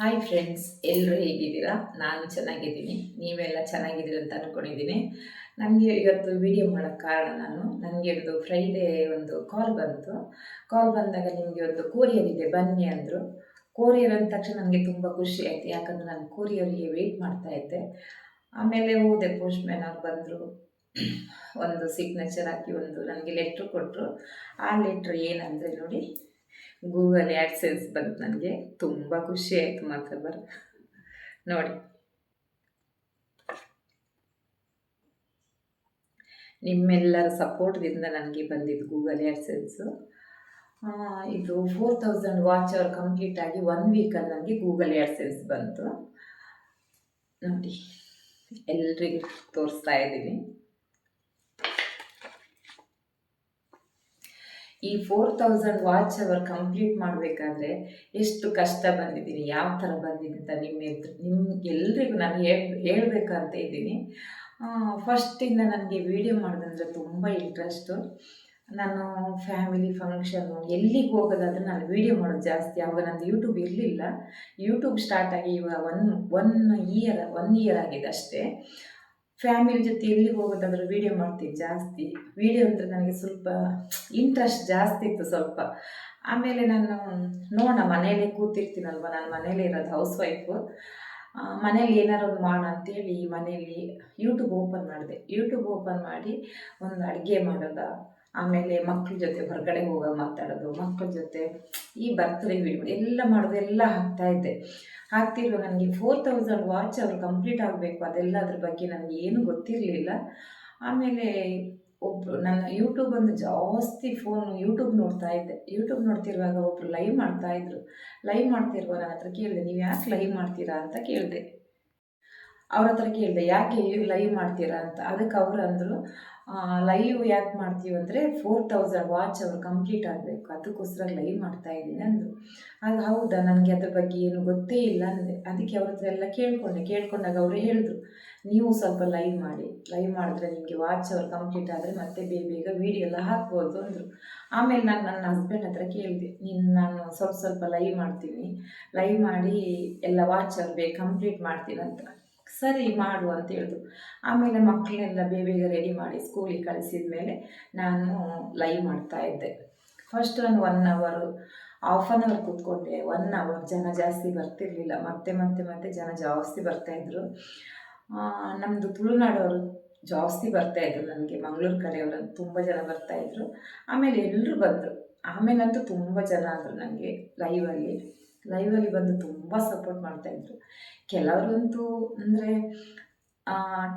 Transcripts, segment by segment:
Hi friends, ಎಲ್ಲರೂ ಹೇಗಿದ್ದೀರಾ? ನಾನು ಚೆನ್ನಾಗಿದ್ದೀನಿ. ನೀವೆಲ್ಲ ಚೆನ್ನಾಗಿದ್ದೀರ ಅಂತ ಅಂದ್ಕೊಂಡಿದ್ದೀನಿ. ನನಗೆ ಇವತ್ತು ವಿಡಿಯೋ ಮಾಡೋಕ್ಕೆ ಕಾರಣ ನನಗೆ ಒಂದು ಫ್ರೈಡೇ ಒಂದು ಕಾಲ್ ಬಂತು. ಕಾಲ್ ಬಂದಾಗ ನಿಮಗೆ ಒಂದು ಕೊರಿಯರ್ ಇದೆ ಬನ್ನಿ ಅಂದರು. ಕೊರಿಯರ್ ಅಂದ ತಕ್ಷಣ ನನಗೆ ತುಂಬ ಖುಷಿ ಆಯಿತು. ಯಾಕಂದರೆ ನಾನು ಕೊರಿಯರ್ಗೆ ವೆಯ್ಟ್ ಮಾಡ್ತಾ ಇದ್ದೆ. ಆಮೇಲೆ ಹೋದೆ, ಪೋಸ್ಟ್ ಮ್ಯಾನ್ ಅವ್ರು ಬಂದರು. ಒಂದು ಸಿಗ್ನೇಚರ್ ಹಾಕಿ ಒಂದು ನನಗೆ ಲೆಟ್ರ್ ಕೊಟ್ಟರು. ಆ ಲೆಟ್ರ್ ಏನಂದರೆ ನೋಡಿ, ಗೂಗಲ್ ಆ್ಯಡ್ಸೆನ್ಸ್ ಬಂತು. ನನಗೆ ತುಂಬ ಖುಷಿ ಆಯಿತು ಮಾತ್ರ ನೋಡಿ. ನಿಮ್ಮೆಲ್ಲರ ಸಪೋರ್ಟ್ದಿಂದ ನನಗೆ ಬಂದಿದ್ದು ಗೂಗಲ್ ಆ್ಯಡ್ಸೆನ್ಸು. ಇದು 4000 ವಾಚ್ ಅವರ್ ಕಂಪ್ಲೀಟ್ ಆಗಿ 1 ವೀಕಲ್ಲಿ ನನಗೆ ಗೂಗಲ್ ಆ್ಯಡ್ಸೆನ್ಸ್ ಬಂತು ನೋಡಿ. ಎಲ್ರಿಗೂ ತೋರಿಸ್ತಾ ಇದ್ದೀನಿ. ಈ 4000 ವಾಚ್ ಅವರ್ ಕಂಪ್ಲೀಟ್ ಮಾಡಬೇಕಾದ್ರೆ ಎಷ್ಟು ಕಷ್ಟ ಬಂದಿದ್ದೀನಿ, ಯಾವ ಥರ ಬಂದಿದೆ ಅಂತ ನಿಮ್ಗೆಲ್ರಿಗೂ ನಾನು ಹೇಳಬೇಕಂತ ಇದ್ದೀನಿ. ಫಸ್ಟಿಂದ ನನಗೆ ವೀಡಿಯೋ ಮಾಡೋದಂದರೆ ತುಂಬ ಇಂಟ್ರೆಸ್ಟು. ನಾನು ಫ್ಯಾಮಿಲಿ ಫಂಕ್ಷನ್ನು ಎಲ್ಲಿಗೆ ಹೋಗೋದಾದ್ರೆ ನಾನು ವೀಡಿಯೋ ಮಾಡೋದು ಜಾಸ್ತಿ. ಆವಾಗ ನಂದು ಯೂಟ್ಯೂಬ್ ಇರಲಿಲ್ಲ. ಯೂಟ್ಯೂಬ್ ಸ್ಟಾರ್ಟ್ ಆಗಿ ಇವಾಗ ಒನ್ ಇಯರ್ ಆಗಿದೆ ಅಷ್ಟೇ. ಫ್ಯಾಮಿಲಿ ಜೊತೆ ಎಲ್ಲಿಗೆ ಹೋಗೋದಾದ್ರೂ ವೀಡಿಯೋ ಮಾಡ್ತೀನಿ ಜಾಸ್ತಿ. ವೀಡಿಯೋ ಅಂದರೆ ನನಗೆ ಸ್ವಲ್ಪ ಇಂಟ್ರೆಸ್ಟ್ ಜಾಸ್ತಿ ಇತ್ತು ಸ್ವಲ್ಪ. ಆಮೇಲೆ ನಾನು ನೋಡೋಣ, ಮನೆಯಲ್ಲೇ ಕೂತಿರ್ತೀನಲ್ವ, ನಾನು ಮನೇಲೇ ಇರೋದು, ಹೌಸ್ ವೈಫು. ಮನೇಲಿ ಏನಾರು ಒಂದು ಮಾಡೋಣ ಅಂತೇಳಿ ಮನೇಲಿ ಯೂಟ್ಯೂಬ್ ಓಪನ್ ಮಾಡಿದೆ. ಯೂಟ್ಯೂಬ್ ಓಪನ್ ಮಾಡಿ ಒಂದು ಅಡುಗೆ ಮಾಡೋದ, ಆಮೇಲೆ ಮಕ್ಳ ಜೊತೆ ಹೊರಗಡೆ ಮಾತಾಡೋದು, ಮಕ್ಕಳ ಜೊತೆ ಈ ಬರ್ತ್ಡೇ ವೀಡಿಯೋ ಎಲ್ಲ ಮಾಡೋದು, ಎಲ್ಲ ಹಾಕ್ತಾಯಿದ್ದೆ. ಹಾಕ್ತಿರುವ ನನಗೆ 4000 ವಾಚ್ ಅವರು ಕಂಪ್ಲೀಟ್ ಆಗಬೇಕು, ಅದೆಲ್ಲದ್ರ ಬಗ್ಗೆ ನನಗೆ ಏನೂ ಗೊತ್ತಿರಲಿಲ್ಲ. ಆಮೇಲೆ ಒಬ್ಬರು ನನ್ನ ಯೂಟ್ಯೂಬ್ ಒಂದು ಜಾಸ್ತಿ ಯೂಟ್ಯೂಬ್ ನೋಡ್ತಾ ಇದ್ದೆ. ಯೂಟ್ಯೂಬ್ ನೋಡ್ತಿರುವಾಗ ಒಬ್ಬರು ಲೈವ್ ಮಾಡ್ತಾಯಿದ್ರು. ಲೈವ್ ಮಾಡ್ತಿರುವ ನನ್ನ ಹತ್ರ ಕೇಳಿದೆ, ನೀವು ಯಾಕೆ ಲೈವ್ ಮಾಡ್ತೀರಾ ಅಂತ ಕೇಳಿದೆ. ಅವ್ರ ಹತ್ರ ಕೇಳಿದೆ, ಯಾಕೆ ಲೈವ್ ಮಾಡ್ತೀರಾ ಅಂತ. ಅದಕ್ಕೆ ಅವರು ಅಂದರು, ಲೈವ್ ಯಾಕೆ ಮಾಡ್ತೀವಿ ಅಂದರೆ 4000 ವಾಚ್ ಅವರು ಕಂಪ್ಲೀಟ್ ಆಗಬೇಕು, ಅದಕ್ಕೋಸ್ಕರ ಲೈವ್ ಮಾಡ್ತಾ ಇದ್ದೀನಿ ಅಂದರು. ಅದು ಹೌದಾ, ನನಗೆ ಅದ್ರ ಬಗ್ಗೆ ಏನು ಗೊತ್ತೇ ಇಲ್ಲ ಅಂದೆ. ಅದಕ್ಕೆ ಅವ್ರ ಹತ್ರ ಎಲ್ಲ ಕೇಳ್ಕೊಂಡಾಗ ಅವರು ಹೇಳಿದ್ರು, ನೀವು ಸ್ವಲ್ಪ ಲೈವ್ ಮಾಡಿದ್ರೆ ನಿಮಗೆ ವಾಚ್ ಅವರು ಕಂಪ್ಲೀಟ್ ಆದರೆ ಮತ್ತೆ ಬೇಗ ವೀಡಿಯೋ ಎಲ್ಲ ಹಾಕ್ಬೋದು ಅಂದರು. ಆಮೇಲೆ ನಾನು ನನ್ನ ಹಸ್ಬೆಂಡ್ ಹತ್ರ ಕೇಳಿದೆ, ನಾನು ಸ್ವಲ್ಪ ಲೈವ್ ಮಾಡ್ತೀನಿ, ಲೈವ್ ಮಾಡಿ ಎಲ್ಲ ವಾಚ್ ಅವ್ರು ಕಂಪ್ಲೀಟ್ ಮಾಡ್ತೀನಿ ಅಂತ. ಸರಿ ಮಾಡು ಅಂತ ಹೇಳಿದ್ರು. ಆಮೇಲೆ ಮಕ್ಕಳನ್ನೆಲ್ಲ ಬೇಗ ರೆಡಿ ಮಾಡಿ ಸ್ಕೂಲಿಗೆ ಕಳಿಸಿದ ಮೇಲೆ ನಾನು ಲೈವ್ ಮಾಡ್ತಾಯಿದ್ದೆ. ಫಸ್ಟ್ ನಾನು 1 ಅವರ್, ಹಾಫ್ ಆನ್ ಅವರ್ ಕೂತ್ಕೊಂಡೆ. 1 ಅವರ್ ಜನ ಜಾಸ್ತಿ ಬರ್ತಿರ್ಲಿಲ್ಲ. ಮತ್ತೆ ಜನ ಜಾಸ್ತಿ ಬರ್ತಾಯಿದ್ರು. ನಮ್ಮದು ತುಳುನಾಡವರು ಜಾಸ್ತಿ ಬರ್ತಾಯಿದ್ರು. ನನಗೆ ಮಂಗಳೂರು ಕಡೆಯವರು ತುಂಬ ಜನ ಬರ್ತಾಯಿದ್ರು. ಆಮೇಲೆ ಎಲ್ಲರೂ ಬಂದರು. ಆಮೇಲಂತೂ ತುಂಬ ಜನ ಆದರು ನನಗೆ ಲೈವಲ್ಲಿ ಬಂದು ತುಂಬ ಸಪೋರ್ಟ್ ಮಾಡ್ತಾಯಿದ್ರು. ಕೆಲವರಂತೂ ಅಂದರೆ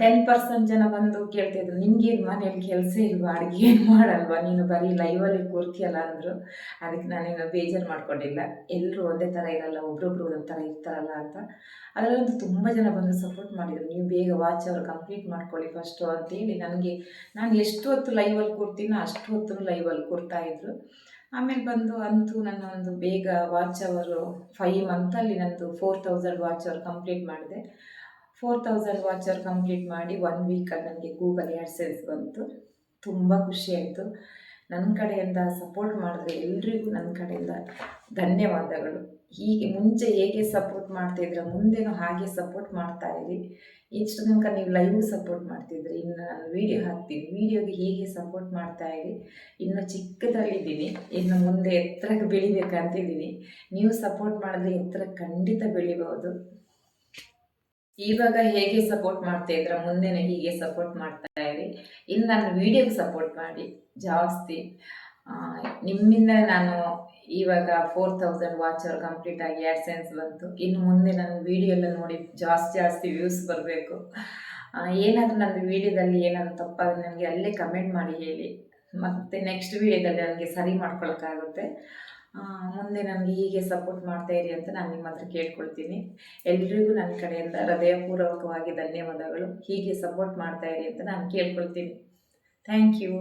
10% ಜನ ಬಂದು ಕೇಳ್ತಾಯಿದ್ರು, ನಿಮಗೇನು ಮನೇಲಿ ಕೆಲಸ ಇಲ್ವಾ, ಅಡುಗೆ ಏನು ಮಾಡಲ್ವಾ, ನೀನು ಬರೀ ಲೈವಲ್ಲಿ ಕೂರ್ತೀಯಲ್ಲ ಅಂದರು. ಅದಕ್ಕೆ ನಾನೇನು ಬೇಜಾರು ಮಾಡ್ಕೊಂಡಿಲ್ಲ. ಎಲ್ಲರೂ ಒಂದೇ ಥರ ಇರಲ್ಲ, ಒಬ್ರೊಬ್ರು ಒಂದೊಂದು ಥರ ಇರ್ತಾರಲ್ಲ ಅಂತ. ಅದರಲ್ಲಂತೂ ತುಂಬ ಜನ ಬಂದು ಸಪೋರ್ಟ್ ಮಾಡಿದರು. ನೀವು ಬೇಗ ವಾಚ್ ಅವರು ಕಂಪ್ಲೀಟ್ ಮಾಡ್ಕೊಳ್ಳಿ ಫಸ್ಟು ಅಂತೇಳಿ ನಾನು ಎಷ್ಟು ಹೊತ್ತು ಲೈವಲ್ಲಿ ಕೂರ್ತೀನೋ ಅಷ್ಟು ಹೊತ್ತು ಲೈವಲ್ಲಿ ಕೂರ್ತಾಯಿದ್ರು. ಆಮೇಲೆ ಬಂದು ಅಂತೂ ನನ್ನ ಒಂದು ಬೇಗ ವಾಚ್ ಅವರು 5 ಮಂತಲ್ಲಿ ನಂದು 4000 ವಾಚ್ ಅವರ್ ಕಂಪ್ಲೀಟ್ ಮಾಡಿದೆ. 4000 ವಾಚ್ ಅವರ್ ಕಂಪ್ಲೀಟ್ ಮಾಡಿ 1 ವೀಕಲ್ಲಿ ನನಗೆ ಗೂಗಲ್ ಆ್ಯಡ್ಸೆನ್ಸ್ ಬಂತು. ತುಂಬ ಖುಷಿಯಾಯಿತು. ನನ್ನ ಕಡೆಯಿಂದ ಸಪೋರ್ಟ್ ಮಾಡಿದ್ರೆ ಎಲ್ರಿಗೂ ನನ್ನ ಕಡೆಯಿಂದ ಧನ್ಯವಾದಗಳು. ಹೀಗೆ ಮುಂಚೆ ಹೇಗೆ ಸಪೋರ್ಟ್ ಮಾಡ್ತಾಯಿದ್ರೆ ಮುಂದೆನೂ ಹಾಗೆ ಸಪೋರ್ಟ್ ಮಾಡ್ತಾಯಿರಿ. ಇಷ್ಟು ತನಕ ನೀವು ಲೈವ್ ಸಪೋರ್ಟ್ ಮಾಡ್ತಿದ್ರಿ, ಇನ್ನು ನಾನು ವೀಡಿಯೋ ಹಾಕ್ತೀನಿ, ವೀಡಿಯೋಗೆ ಹೀಗೆ ಸಪೋರ್ಟ್ ಮಾಡ್ತಾಯಿರಿ. ಇನ್ನು ಚಿಕ್ಕದಲ್ಲಿದ್ದೀನಿ, ಇನ್ನು ಮುಂದೆ ಎತ್ತರಕ್ಕೆ ಬೆಳಿಬೇಕಂತಿದ್ದೀನಿ. ನೀವು ಸಪೋರ್ಟ್ ಮಾಡಿದ್ರೆ ಎತ್ತರಕ್ಕೆ ಖಂಡಿತ ಬೆಳಿಬೋದು. ಇವಾಗ ಹೇಗೆ ಸಪೋರ್ಟ್ ಮಾಡ್ತಾಯಿದ್ರೆ ಮುಂದೆನೂ ಹೀಗೆ ಸಪೋರ್ಟ್ ಮಾಡ್ತಾಯಿರಿ. ಇನ್ನು ನನ್ನ ವೀಡಿಯೋಗೆ ಸಪೋರ್ಟ್ ಮಾಡಿ ಜಾಸ್ತಿ. ನಿಮ್ಮಿಂದ ನಾನು ಇವಾಗ 4000 ವಾಚ್ ಅವರ್ ಕಂಪ್ಲೀಟ್ ಆಗಿ ಆ್ಯಡ್ಸೆನ್ಸ್ ಬಂತು. ಇನ್ನು ಮುಂದೆ ನನ್ನ ವೀಡಿಯೋ ಎಲ್ಲ ನೋಡಿ ಜಾಸ್ತಿ ವ್ಯೂಸ್ ಬರಬೇಕು. ಏನಾದರೂ ನನ್ನ ವೀಡಿಯೋದಲ್ಲಿ ಏನಾದರೂ ತಪ್ಪಾದರೆ ನನಗೆ ಅಲ್ಲೇ ಕಮೆಂಟ್ ಮಾಡಿ ಹೇಳಿ, ಮತ್ತು ನೆಕ್ಸ್ಟ್ ವೀಡಿಯೋದಲ್ಲಿ ನನಗೆ ಸರಿ ಮಾಡ್ಕೊಳಕ್ಕಾಗುತ್ತೆ. ಮುಂದೆ ನನಗೆ ಹೀಗೆ ಸಪೋರ್ಟ್ ಮಾಡ್ತಾಯಿರಿ ಅಂತ ನಾನು ನಿಮ್ಮ ಹತ್ರ ಕೇಳ್ಕೊಳ್ತೀನಿ. ಎಲ್ರಿಗೂ ನನ್ನ ಕಡೆಯಿಂದ ಹೃದಯಪೂರ್ವಕವಾಗಿ ಧನ್ಯವಾದಗಳು. ಹೀಗೆ ಸಪೋರ್ಟ್ ಮಾಡ್ತಾಯಿರಿ ಅಂತ ನಾನು ಕೇಳ್ಕೊಳ್ತೀನಿ. Thank you.